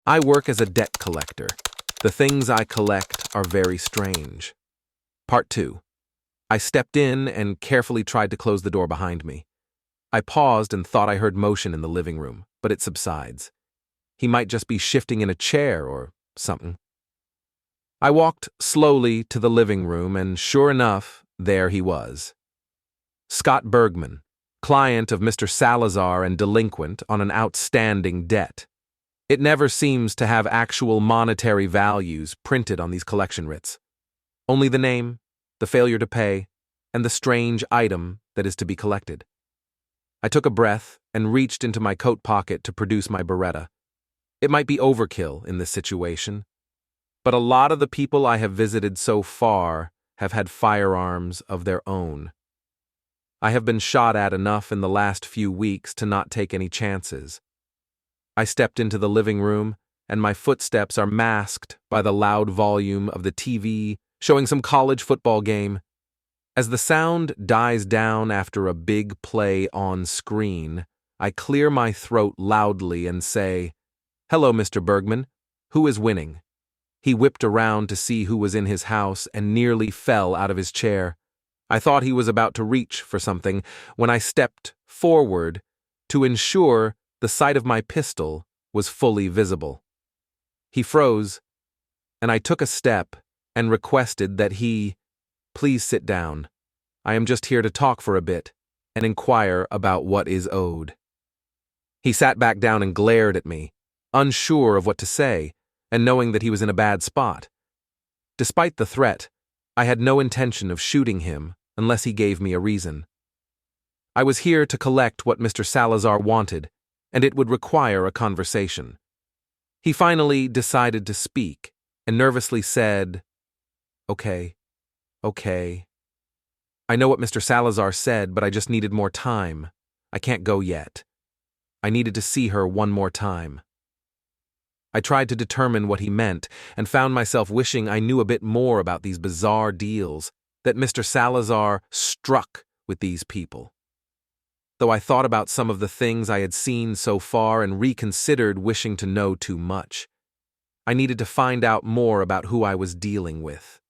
I work as a debt collector. The things I collect are very strange. Part 2. I stepped in and carefully tried to close the door behind me. I paused and thought I heard motion in the living room, but it subsides. He might just be shifting in a chair or something. I walked slowly to the living room, and sure enough, there he was. Scott Bergman, client of Mr. Salazar and delinquent on an outstanding debt. It never seems to have actual monetary values printed on these collection writs. Only the name, the failure to pay, and the strange item that is to be collected. I took a breath and reached into my coat pocket to produce my Beretta. It might be overkill in this situation, but a lot of the people I have visited so far have had firearms of their own. I have been shot at enough in the last few weeks to not take any chances. I stepped into the living room, and my footsteps are masked by the loud volume of the TV showing some college football game. As the sound dies down after a big play on screen, I clear my throat loudly and say, "Hello, Mr. Bergman. Who is winning?" He whipped around to see who was in his house and nearly fell out of his chair. I thought he was about to reach for something when I stepped forward to ensure the sight of my pistol was fully visible. He froze, and I took a step and requested that he please sit down. I am just here to talk for a bit and inquire about what is owed. He sat back down and glared at me, unsure of what to say, and knowing that he was in a bad spot. Despite the threat, I had no intention of shooting him unless he gave me a reason. I was here to collect what Mr. Salazar wanted, and it would require a conversation. He finally decided to speak and nervously said, Okay. I know what Mr. Salazar said, but I just needed more time. I can't go yet. I needed to see her one more time." I tried to determine what he meant and found myself wishing I knew a bit more about these bizarre deals that Mr. Salazar struck with these people. Though I thought about some of the things I had seen so far and reconsidered wishing to know too much. I needed to find out more about who I was dealing with.